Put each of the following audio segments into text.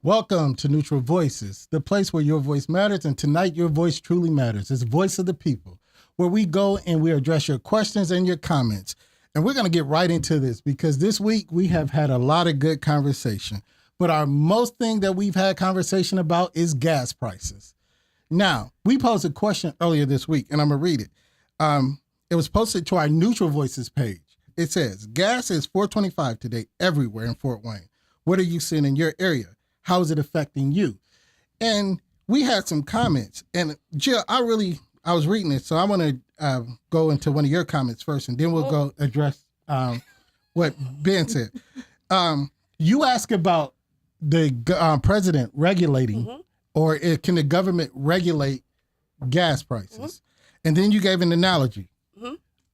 Welcome to Neutral Voices, the place where your voice matters, and tonight your voice truly matters. It's Voice of the People, where we go and we address your questions and your comments. And we're going to get right into this because this week we have had a lot of good conversation. But our most thing that we've had conversation about is gas prices. Now, we posed a question earlier this week, and I'm going to read it. It was posted to our Neutral Voices page. It says, gas is $4.25 today everywhere in Fort Wayne. What are you seeing in your area? How is it affecting you? And we had some comments. And Jill, I was reading it, so I want to go into one of your comments first, and then we'll go address what Ben said. You asked about the president regulating, or can the government regulate gas prices? And then you gave an analogy.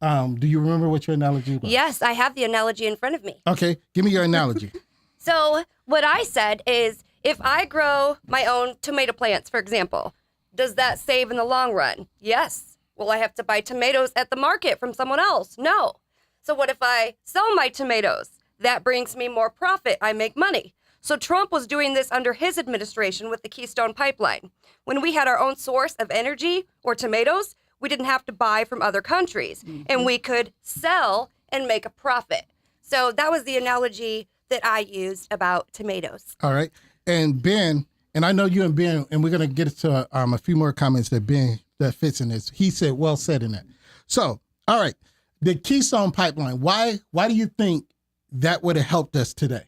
Do you remember what your analogy was? Yes, I have the analogy in front of me. Okay, give me your analogy. So what I said is, if I grow my own tomato plants, for example, does that save in the long run? Yes. Will I have to buy tomatoes at the market from someone else? No. So what if I sell my tomatoes? That brings me more profit. I make money. So Trump was doing this under his administration with the Keystone Pipeline. When we had our own source of energy or tomatoes, we didn't have to buy from other countries, and we could sell and make a profit. So that was the analogy that I used about tomatoes. All right. And Ben, and I know you and Ben, and we're going to get to a few more comments that Ben, that fits in this. He said, well said in that. So, all right. The Keystone Pipeline, why do you think that would have helped us today?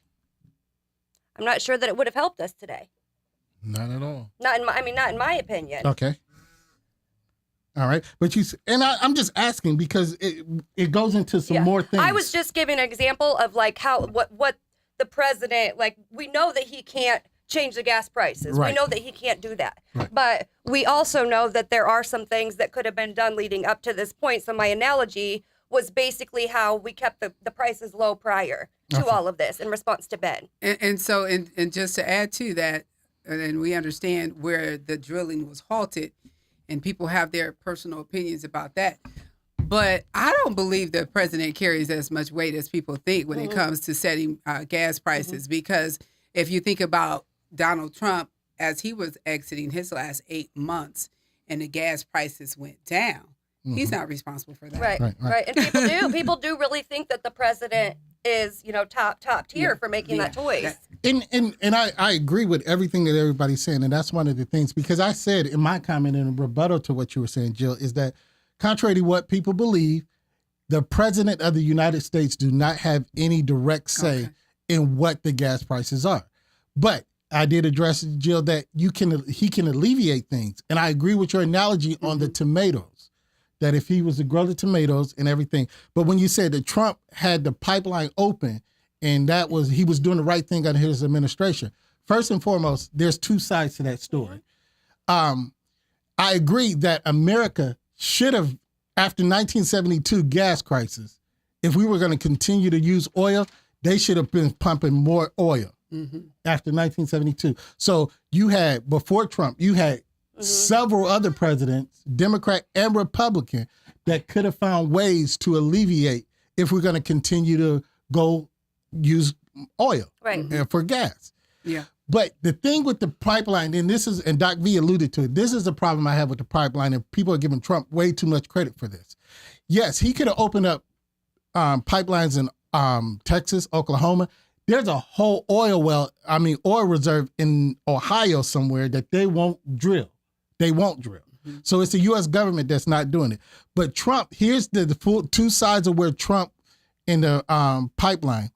I'm not sure that it would have helped us today. Not at all. Not in my opinion. Okay. All right. But I'm just asking because it goes into some more things. I was just giving an example of like what the president, like, we know that he can't change the gas prices. Right. We know that he can't do that. Right. But we also know that there are some things that could have been done leading up to this point. So my analogy was basically how we kept the prices low prior to all of this in response to Ben. And just to add to that, and we understand where the drilling was halted, and people have their personal opinions about that. But I don't believe the president carries as much weight as people think when it comes to setting gas prices. Because if you think about Donald Trump, as he was exiting his last 8 months and the gas prices went down, he's not responsible for that. Right. And people do really think that the president is, top tier for making that choice. And I agree with everything that everybody's saying. And that's one of the things, because I said in my comment in rebuttal to what you were saying, Jill, is that contrary to what people believe, the president of the United States do not have any direct say in what the gas prices are. But I did address, Jill, that he can alleviate things. And I agree with your analogy on the tomatoes, that if he was to grow the tomatoes and everything. But when you said that Trump had the pipeline open and he was doing the right thing under his administration, first and foremost, there's two sides to that story. I agree that America should have, after 1972 gas crisis, if we were going to continue to use oil, they should have been pumping more oil after 1972. So before Trump, you had several other presidents, Democrat and Republican, that could have found ways to alleviate if we're going to continue to go use oil for gas. Yeah. But the thing with the pipeline, and Doc V alluded to it, this is the problem I have with the pipeline, and people are giving Trump way too much credit for this. Yes, he could have opened up pipelines in Texas, Oklahoma. There's a whole oil reserve in Ohio somewhere that they won't drill. They won't drill. So it's the U.S. government that's not doing it. But Trump, here's the full two sides of where Trump in the pipeline.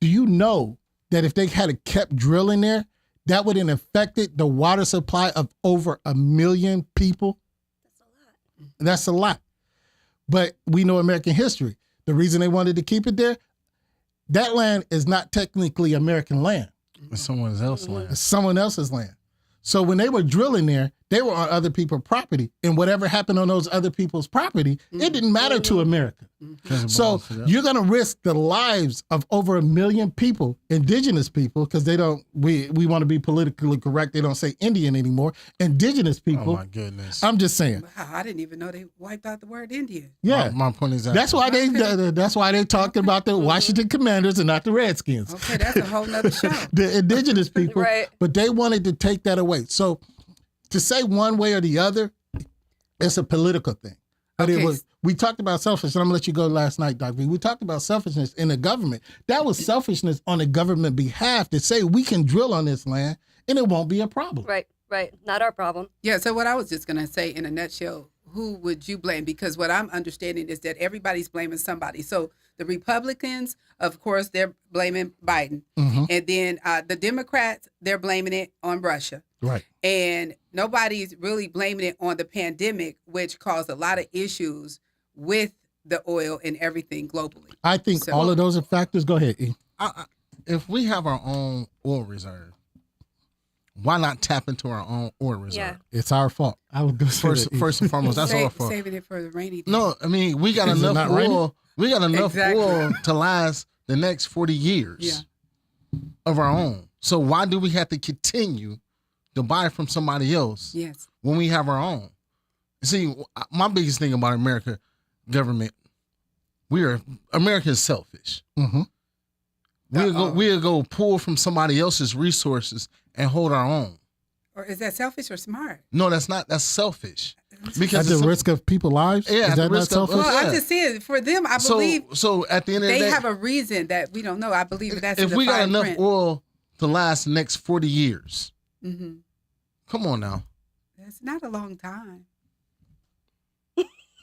Do you know that if they had kept drilling there, that would have affected the water supply of over 1 million people? That's a lot. But we know American history. The reason they wanted to keep it there, that land is not technically American land. It's someone else's land. It's someone else's land. So when they were drilling there, They were on other people's property, and whatever happened on those other people's property, it didn't matter to America. So you're going to risk the lives of over 1 million people, indigenous people, because we want to be politically correct. They don't say Indian anymore. Indigenous people. Oh my goodness. I'm just saying. Wow, I didn't even know they wiped out the word Indian. Yeah. My point is That's why they talking about the Washington Commanders and not the Redskins. Okay, that's a whole nother show. The indigenous people, Right. but they wanted to take that away. So to say one way or the other, it's a political thing. But Okay. we talked about selfishness. I'm gonna let you go last night, Dr. V. We talked about selfishness in the government. That was selfishness on the government behalf to say we can drill on this land and it won't be a problem. Right. Not our problem. Yeah, so what I was just going to say in a nutshell, who would you blame? Because what I'm understanding is that everybody's blaming somebody. So the Republicans, of course, they're blaming Biden. Mhm. And then the Democrats, they're blaming it on Russia. Right. And nobody's really blaming it on the pandemic, which caused a lot of issues with the oil and everything globally. I think So- all of those are factors. Go ahead, E. if we have our own oil reserve, why not tap into our own oil reserve? Yeah. It's our fault. I would go say that, E. First and foremost, that's our fault. Saving it for the rainy day. No, I mean we got Is it enough not raining? oil. We got enough Exactly. oil to last the next 40 years of our own. So why do we have to continue to buy from somebody else Yes. when we have our own? See, my biggest thing about America government, America is selfish. Mhm. We'll go pull from somebody else's resources and hold our own. Or is that selfish or smart? No, that's not. That's selfish. At Because the it's- risk of people's lives? Yeah, Is at the that not risk of- selfish? Well, Yeah. I'm just saying, for them, I so believe so at the end of the they day, have a reason that we don't know. I believe that's if in the we got fine enough print. oil to last the next 40 years, Mhm. come on now. That's not a long time.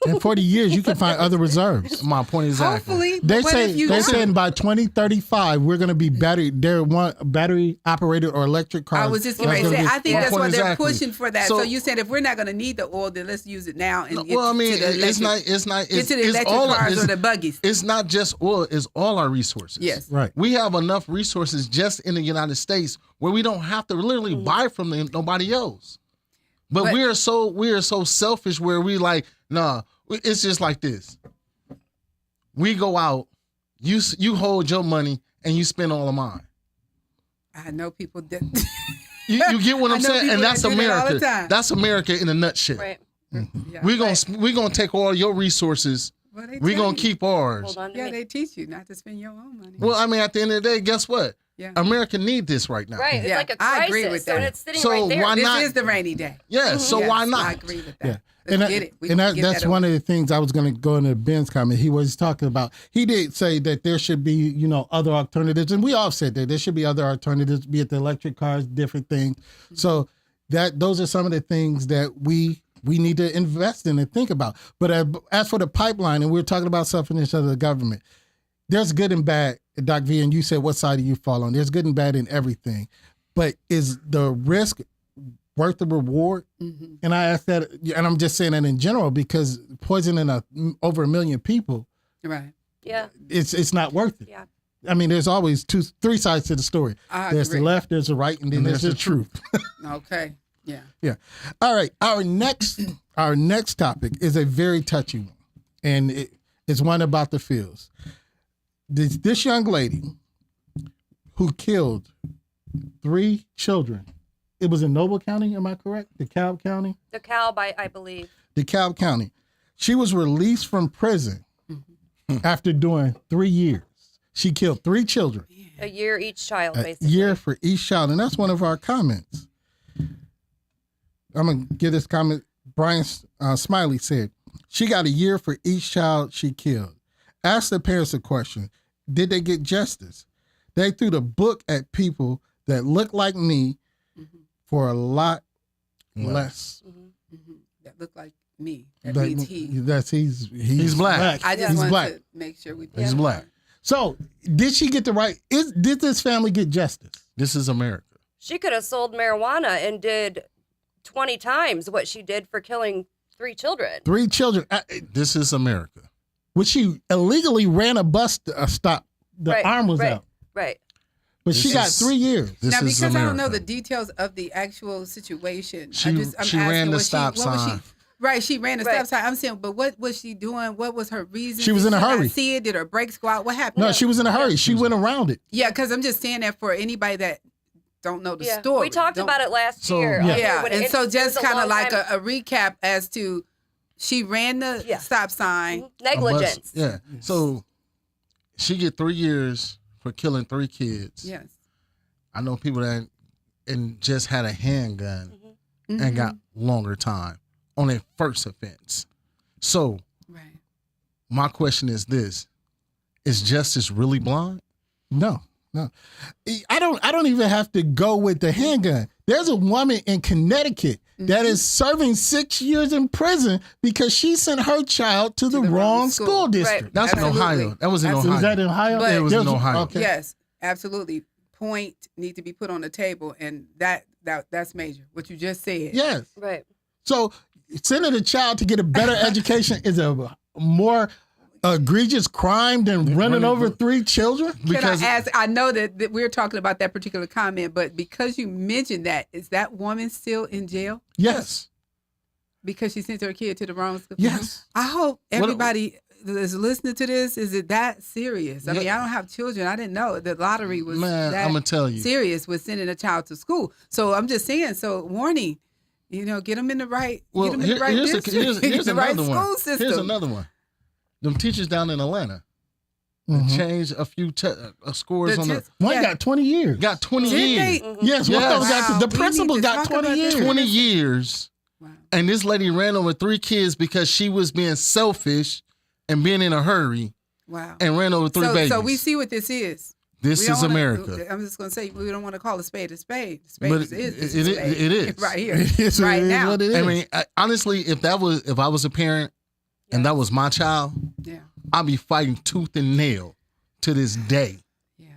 In 40 years, you can find other reserves. My point exactly. Hopefully, They what say if you they're don't? saying by 2035 we're going to be battery operated or electric cars. I was just going That's to say, gonna be- I think My that's point why they're exactly. pushing for that. So, So- you said if we're not going to need the oil, then let's use it now and get Well, I mean, to the it's electric, not. It's not. get It's, to the it's electric all. cars or It's, the buggies. it's not just oil. It's all our resources. Yes. Right. We have enough resources just in the United States where we don't have to literally buy from nobody else. But But- we are so selfish where we like, nah, it's just like this. We go out, you hold your money and you spend all of mine. I know people that. You get what I I'm know saying? people And that's that do that all the America. time. That's America in a nutshell. Right. Yeah, We're right. gonna take all your resources. Well, they We're tell gonna you. keep ours. Hold on to Yeah, me. they teach you not to spend your own money. Well, I mean, at the end of the day, guess what? Yeah. America need this right now. Right. It's Yeah, like a I crisis. agree with So that. it's sitting So right there. why This not? is the rainy day. Yeah. So Yes, why I not? agree with Yeah. that. Let's get it. We and can get that's that one over. of the things I was going to go into Ben's comment. He was talking about, he did say that there should be, other alternatives. And we all said that there should be other alternatives, be it the electric cars, different things. So those are some of the things that we need to invest in and think about. But as for the pipeline, and we're talking about selfishness of the government, there's good and bad, Doc V, and you said what side do you fall on? There's good and bad in everything. But is the risk worth the reward? Mhm. And I ask that, and I'm just saying that in general, because poisoning over 1 million people, Right. Yeah. it's not worth it. Yeah. I mean, there's always three sides to the story. I There's agree. the left, there's the right, and then And there's the there's the truth. Okay. Yeah. Yeah. All right. Our next topic is a very touchy one, and it's one about the fields. This young lady who killed 3 children. It was in Noble County, am I correct? DeKalb County? DeKalb, I believe. DeKalb County. She was released from prison after doing 3 years. She killed 3 children. A year each child, A basically. year for each child. And that's one of our comments. I'm going to give this comment. Brian Smiley said, she got a year for each child she killed. Ask the parents a question. Did they get justice? They threw the book at people that look like me for a lot less. Mhm. That look like me. That That- means he. He's black. I just He's wanted black. to make sure we. He's black. So did she get the right? Did this family get justice? This is America. She could have sold marijuana and did 20 times what she did for killing 3 children. 3 children, This is America. which she illegally ran a bus stop. The Right, arm was right. out. Right. But she got 3 years. This now, is because I don't know America. the details of the actual situation, She I'm ran asking, the was stop what was sign. Right, she ran the Right. stop sign. I'm saying, but what was she doing? What was her reason? She was Did in a not hurry. See it? Did her brakes go out? What happened? No, she was in a hurry. She went around it. Yeah, because I'm just saying that for anybody that don't know the Yeah. story. We talked don't- about it last So, year. yeah. Yeah, when and it so was just a kind long of like time- a recap as to she ran the Yeah. stop sign. negligence. Yeah. So she get 3 years for killing 3 kids. Yes. I know people that and just had a handgun Mm-hmm. and got longer time on their first offense. So Right. my question is this: is justice really blind? No. I don't even have to go with the handgun. There's a woman in Connecticut that is serving 6 years in prison because she sent her child to the wrong school district. Right. That's Absolutely. in Ohio. That was in Absolutely. Ohio. Was that in Ohio? But- It was in There's- Ohio. Okay. Yes, absolutely. Point need to be put on the table, and that's major. What you just said. Yes. Right. So sending a child to get a better education is a more egregious crime than running over 3 children? Because Can I ask? I know that we're talking about that particular comment, but because you mentioned that, is that woman still in jail Yes. because she sent her kid to the wrong school? Yes. I hope everybody that's listening to this is it that serious. I mean, Yeah. I don't have children. I didn't know the lottery was man, that I'm gonna tell you. serious with sending a child to school. So I'm just saying. So warning, get them in the right. Well, get them in the right here's, district, here's the right another school one. system. Here's another one. Them teachers down in Atlanta Mhm. changed a few scores on the. One Yeah. got 20 years. Got 20 Did years. they? Yes, one of them got Wow, the we principal need to got talk 20 about years. this. 20 years. Wow. And this lady ran over 3 kids because she was being selfish and being in a hurry Wow. and ran over 3 babies. So we see what this is. this We don't is wanna- America. I'm just going to say we don't want to call a spade a spade. A spade But is it a spade. is. right here, It is what right it is, now. what it is. I mean, honestly, if I was a parent and that was my child, Yeah, I'd be fighting tooth and nail to this day yeah.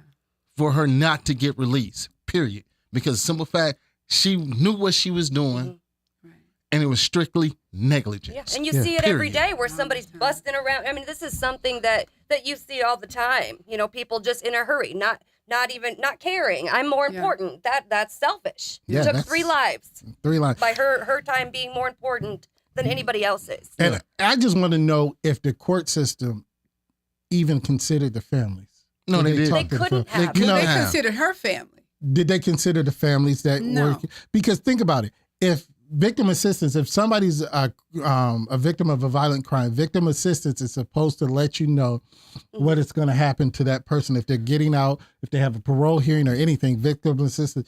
for her not to get released, period. Because simple fact, she knew what she was doing Right. and it was strictly negligence. Yeah, and you Yeah, see it every period. day where somebody's busting around. I mean, this is something that you see all the time. People just in a hurry, not caring. I'm more Yeah. important. That's selfish. Yeah, Took that's- 3 lives 3 lines. by her time being more important than anybody else's. And I just want to know if the court system even considered the families. No, they did. talk They to the couldn't fam- have. You know, They have. considered her family. did they consider the families that No. were? Because think about it. If victim assistance, if somebody's a victim of a violent crime, victim assistance is supposed to let you know what is going to happen to that person if they're getting out, if they have a parole hearing or anything. Victim assistance,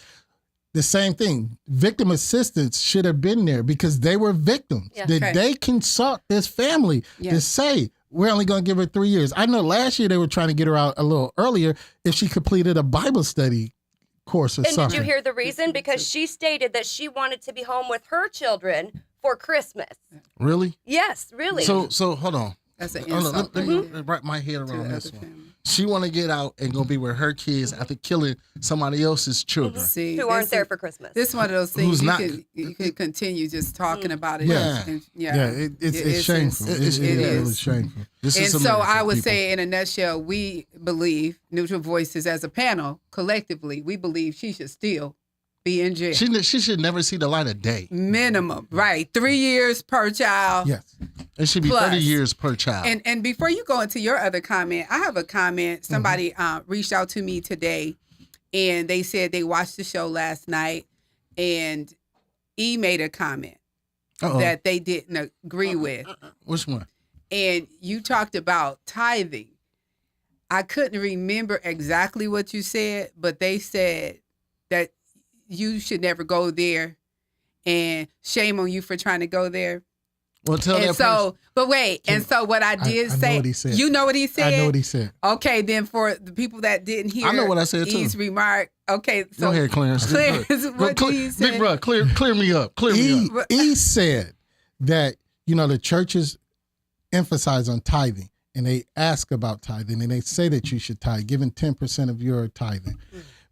the same thing. Victim assistance should have been there because they were victims. Yeah. Did Okay. they consult this family to Yes. say, we're only going to give her 3 years? I know last year they were trying to get her out a little earlier if she completed a Bible study course or And something. did you hear the reason? Because she stated that she wanted to be home with her children for Christmas. Really? Yes, really. So hold on. That's an Hold on, insult let right me there wrap my head to around the this other one. family. She want to get out and go be with her kids after killing somebody else's children. See, who this aren't there is- for Christmas. This one of those things Who's you not- can continue just talking about it. Yeah. And, Yeah, it's shameful. it It is. is shameful. This And is so America, I would people. say, in a nutshell, we believe, Neutral Voices as a panel, collectively, we believe she should still be in jail. she should never see the light of day. Minimum, right? 3 years per child. Yes. It should be Plus. 30 years per child. And before you go into your other comment, I have a comment. Mm-hmm. Somebody reached out to me today, and they said they watched the show last night, and E made a comment Uh-oh. that they didn't agree with. Which one? And you talked about tithing. I couldn't remember exactly what you said, but they said that you should never go there, and shame on you for trying to go there. Well, tell And that so, but wait, and so what I did I know say, what he said. you know what he said? I know what he said. Okay, then for the people that didn't hear, I know what I said, too. E's remark. Okay, person. so Go ahead, Clarence. Clarence, what did he say? Big bro, clear me up. Clear me up. He said that, the churches emphasize on tithing and they ask about tithing and they say that you should tithe, giving 10% of your tithing.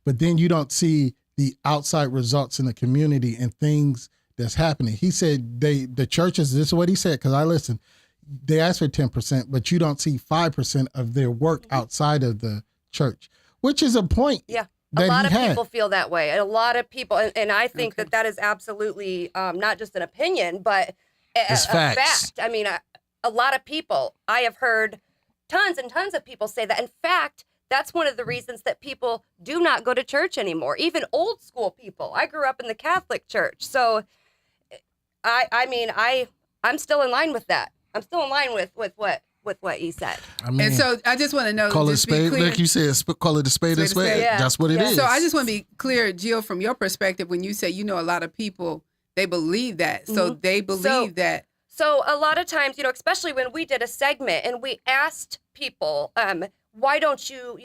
But then you don't see the outside results in the community and things that's happening. He said the churches, this is what he said, because I listened, they ask for 10%, but you don't see 5% of their work outside of the church, which is a point. Yeah. that a lot he of had. people feel that way. A lot of people, and I think that is absolutely not just an opinion, but It's a facts. fact. I mean, a lot of people, I have heard tons and tons of people say that. In fact, that's one of the reasons that people do not go to church anymore, even old school people. I grew up in the Catholic Church. So, I'm still in line with that. I'm still in line with what he said. I mean, And so I just want to know, call it a just be spade, clear. like you said, call it a spade a Spade a spade. spade. Yeah. That's what it Yeah. is. So I just want to be clear, Jill, from your perspective, when you say, a lot of people, they believe that. So they believe that. So a lot of times, especially when we did a segment and we asked people, why don't you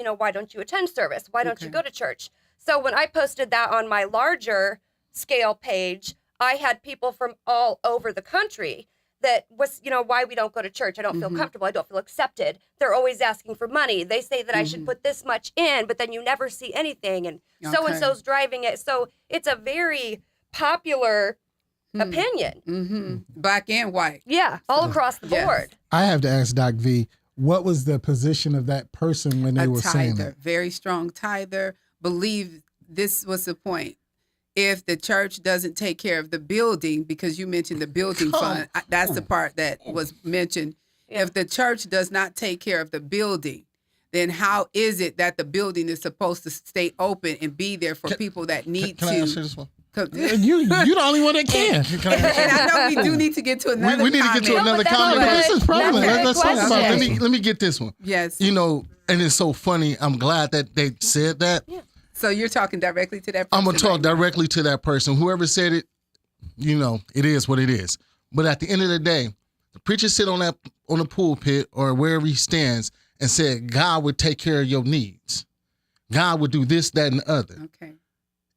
attend service? Why don't you go to church? So when I posted that on my larger scale page, I had people from all over the country that was, why we don't go to church. I don't feel comfortable. I don't feel accepted. They're always asking for money. They say that I should put this much in, but then you never see anything. And so-and-so's driving it. So it's a very popular opinion. Black and white. Yeah, all across the Yes. board. I have to ask Doc V, what was the position of that person when they A were saying tither, it? very strong tither. Believe this was the point. If the church doesn't take care of the building, because you mentioned the building fund, that's the part that was mentioned. If the church does not take care of the building, then how is it that the building is supposed to stay open and be there for people that need Can I answer to? this one? You the only one that can. And I know we do need to get to another. We need to get to comment. another that's comment. good. But this is prevalent. That's a Let's talk about question. it. Let me get this one. Yes. And it's so funny. I'm glad that they said that. So you're talking directly to that person. I'm gonna talk right now. directly to that person. Whoever said it, it is what it is. But at the end of the day, the preacher sit on the pulpit or wherever he stands and said, God would take care of your needs. God would do this, that, and the other. Okay.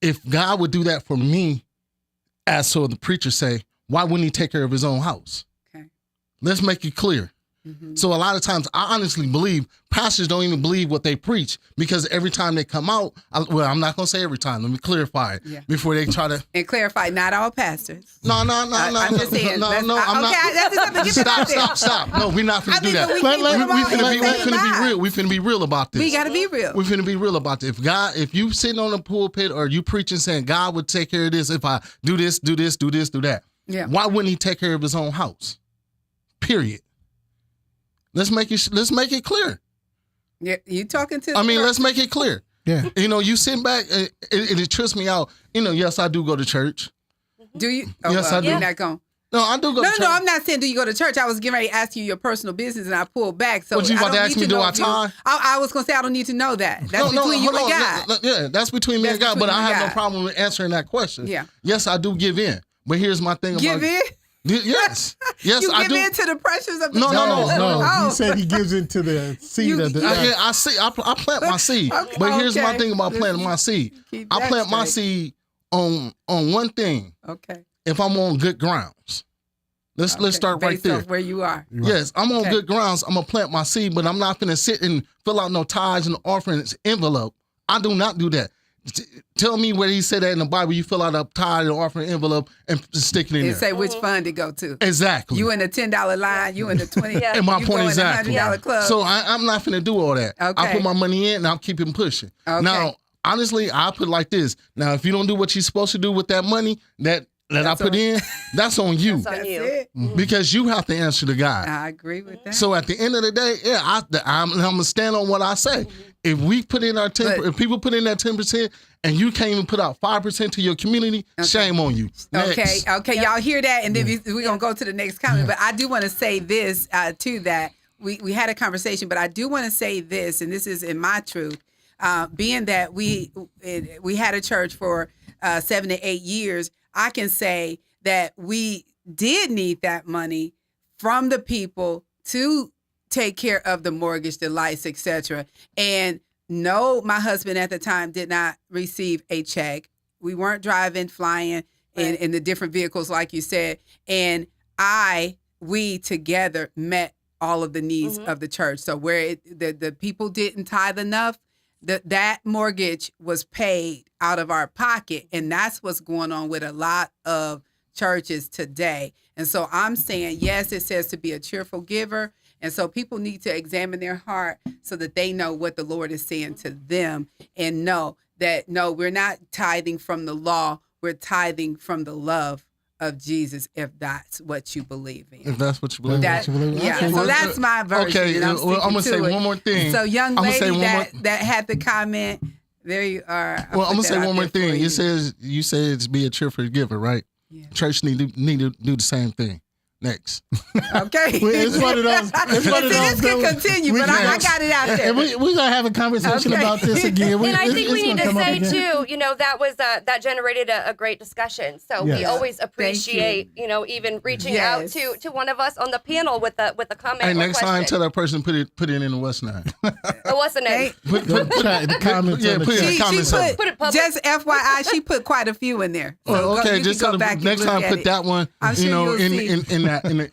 If God would do that for me, as so the preacher say, why wouldn't he take care of his own house? Okay. Let's make it clear. So a lot of times, I honestly believe pastors don't even believe what they preach because every time they come out, I'm not going to say every time. Let me clarify it before they try to. And clarify, not all pastors. No. I'm just saying. No, that's- I'm not. That's just have to get it out there. Stop. No, we're not finna I do mean, that. but we can't put them all in the We same finna be box. real. We finna be real about this. We got to be real. We finna be real about this. If you sitting on the pulpit or you preaching saying God would take care of this if I do this, do that. Yeah. Why wouldn't he take care of his own house? Period. Let's make it clear. Yeah, you talking to? Let's make it clear. Yeah. You sitting back, it trips me out. Yes, I do go to church. Do you? Oh, Yes, I do. You're not going. No, I do go to church. No, I'm not saying do you go to church. I was getting ready to ask you your personal business, and I pulled back. So What, you I about to don't ask need me, do know I if you- tithe? I was going to say I don't need to know that. That's between you and hold on. God. Yeah, that's between me and That's God. But between I you have and no God. problem with answering that question. Yeah. Yes, I do give in. But here's my thing Give about in? Yes. Yes, You I give do. in to the pressures of the No, church? No, Oh. he said he gives into the seed You- of the. you- I see. I plant my seed. Okay, But here's my okay. thing about planting my seed. Keep I that plant my straight. seed on one thing. Okay. If I'm on good grounds. Let's start right Based there. off where you are. Yes, I'm on Okay. good grounds. I'm gonna plant my seed, but I'm not gonna sit and fill out no tithes and offerings envelope. I do not do that. Tell me where he said that in the Bible. You fill out a tithe and offering envelope and stick it in And there. say which fund to go to. Exactly. You in the $10 line, you in the 20. Yeah. and my you point go exactly. in the $100 club. So I'm not finna do all that. I Okay. put my money in and I'll keep it pushing. Okay. Now, honestly, I put it like this. Now, if you don't do what you're supposed to do with that money that I put on- in, that's on you. That's on That's you. it. Because you have to answer to God. I agree with that. So at the end of the day, I'm gonna stand on what I say. If we put in our 10%, But- if people put in that 10%, and you can't even put out 5% to your community, shame on you. Next. Okay, y'all hear that, and then we're gonna go to the next comment. But I do want to say this too, that we had a conversation, but I do want to say this, and this is in my truth, being that we had a church for 7 to 8 years, I can say that we did need that money from the people to take care of the mortgage, the lights, etc. And no, my husband at the time did not receive a check. We weren't driving, flying in the different vehicles, like you said. And we together met all of the needs of the church. So where the people didn't tithe enough, that mortgage was paid out of our pocket. And that's what's going on with a lot of churches today. And so I'm saying, yes, it says to be a cheerful giver. And so people need to examine their heart so that they know what the Lord is saying to them and know that no, we're not tithing from the law. We're tithing from the love of Jesus, if that's what you believe in. If that's what you believe. That, you believe. yeah, Okay. so that's my version. Okay, and I'm well, I'm gonna sticking say to it. one more thing. So, young I'm gonna say lady one that had the comment, there you are. Well, I'm gonna say one more thing. You You said it's be a cheerful giver, right? Yeah. Church need to do the same thing. Next. Okay. Well, it's one of those. It's one of See, those. this could continue, we but I can- got it out there. And we're gonna have a conversation Okay. about this again. And I think it's we need gonna to come up say again. too, that was that generated a great discussion. So we Yes. always appreciate, even reaching out Yes. to one of us on the panel with a comment Hey, or next time, question. tell that person put it in the West Nine. What's the name? Thank- Put chat in the comments. Yeah, on the put it in chat. the comments. Put it public. just FYI, she put quite a few in there. So Well, okay, you just can tell go back them next and look time at put it. that one, I'm sure you'll in see.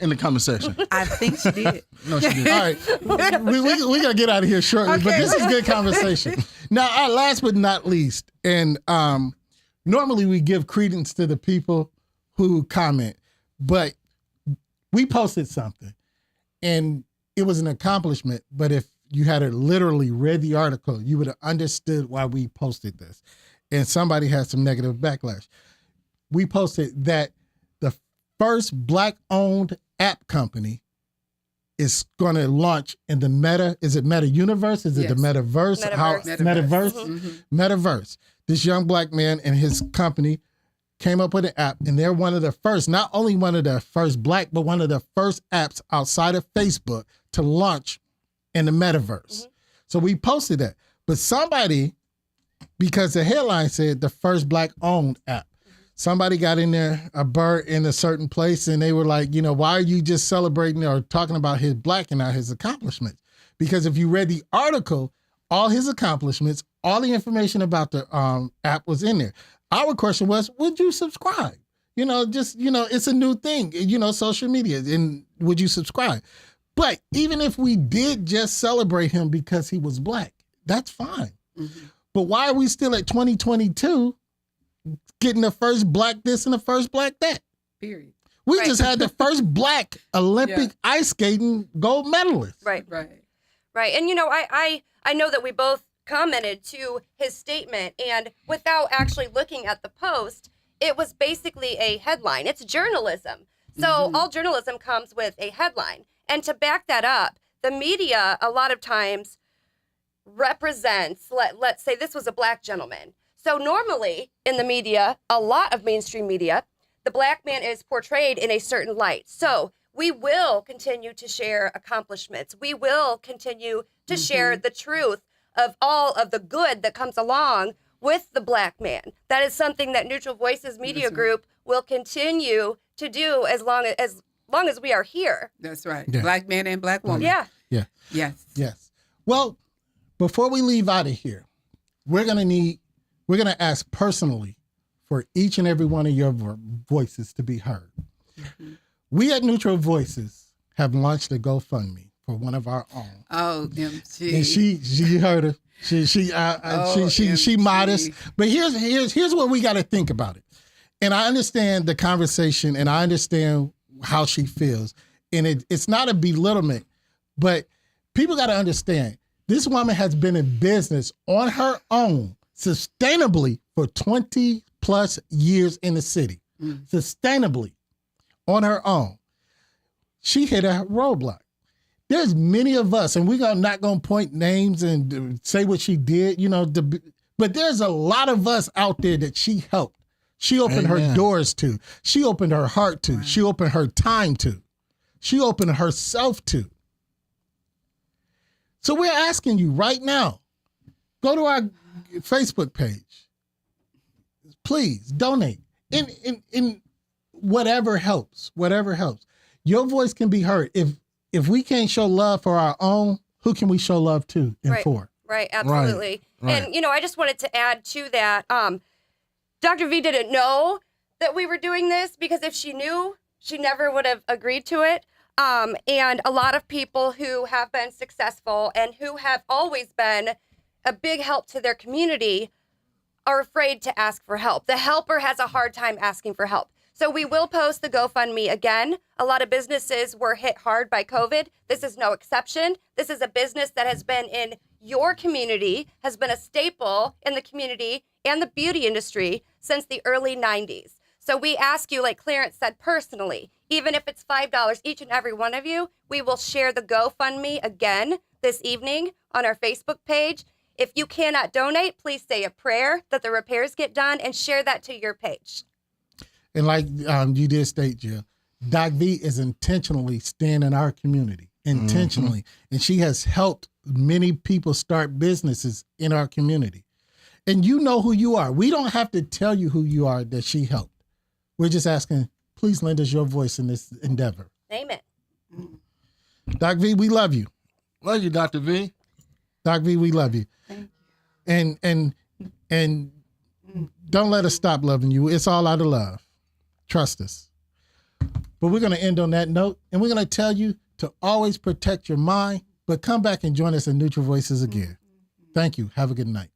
the comment section. I think she did. No, she didn't. All right, we gotta get out of here shortly, but Okay. this is good conversation. Now, last but not least, and normally we give credence to the people who comment, but we posted something, and it was an accomplishment. But if you had literally read the article, you would have understood why we posted this. And somebody had some negative backlash. We posted that the first Black-owned app company is going to launch in the Meta. Is it Meta Universe? Is it the Yes. Metaverse? Metaverse. Metaverse. Mhm. Metaverse. This young Black man and his company came up with an app, and they're one of the first, not only one of the first Black, but one of the first apps outside of Facebook to launch in the Metaverse. So we posted that. But somebody, because the headline said the first Black-owned app, somebody got in there, a bird in a certain place, and they were like, why are you just celebrating or talking about his Black and not his accomplishments? Because if you read the article, all his accomplishments, all the information about the app was in there. Our question was, would you subscribe? It's a new thing, social media, and would you subscribe? But even if we did just celebrate him because he was Black, that's fine. Mhm. But why are we still at 2022 getting the first Black this and the first Black that? Period. We Right. just had the first Black Olympic ice skating gold medalist. Right. Right. Right. And I know that we both commented to his statement, and without actually looking at the post, it was basically a headline. It's journalism. So all journalism comes with a headline. And to back that up, the media a lot of times represents, let's say this was a Black gentleman. So normally in the media, a lot of mainstream media, the Black man is portrayed in a certain light. So we will continue to share accomplishments. We will continue to share the truth of all of the good that comes along with the Black man. That is something that Neutral Voices Media That's right. Group will continue to do as long as we are here. That's right. Yeah. Black man and Black woman. Yeah. Yeah. Yes. Yes. Well, before we leave out of here, we're gonna ask personally for each and every one of your voices to be heard. We at Neutral Voices have launched a GoFundMe for one of our own. OMG. And she heard her. She modest. But here's what we got to think about it. And I understand the conversation, and I understand how she feels. And it's not a belittlement, but people got to understand this woman has been in business on her own sustainably for 20 plus years in the city. Sustainably on her own. She hit a roadblock. There's many of us, and we're not going to point names and say what she did, but there's a lot of us out there that she helped. She opened her Amen. doors to. She opened her heart to. She opened her time to. She opened herself to. So we're asking you right now, go to our Facebook page. Please donate in whatever helps, Your voice can be heard. If we can't show love for our own, who can we show love to and Right. for? Right, absolutely. right. And, I just wanted to add to that, Dr. V didn't know that we were doing this, because if she knew, she never would have agreed to it. And a lot of people who have been successful and who have always been a big help to their community are afraid to ask for help. The helper has a hard time asking for help. So we will post the GoFundMe again. A lot of businesses were hit hard by COVID. This is no exception. This is a business that has been in Your community has been a staple in the community and the beauty industry since the early 90s. So we ask you, like Clarence said, personally, even if it's $5, each and every one of you, we will share the GoFundMe again this evening on our Facebook page. If you cannot donate, please say a prayer that the repairs get done and share that to your page. And like you did state, Jill, Doc V is intentionally staying in our community, intentionally. And she has helped many people start businesses in our community. And you know who you are. We don't have to tell you who you are that she helped. We're just asking, please lend us your voice in this endeavor. Amen. Doc V, we love you. Love you, Dr. V. Doc V, we love you. Thank you. And don't let us stop loving you. It's all out of love. Trust us. But we're going to end on that note, and we're going to tell you to always protect your mind, but come back and join us in Neutral Voices again. Thank you. Have a good night.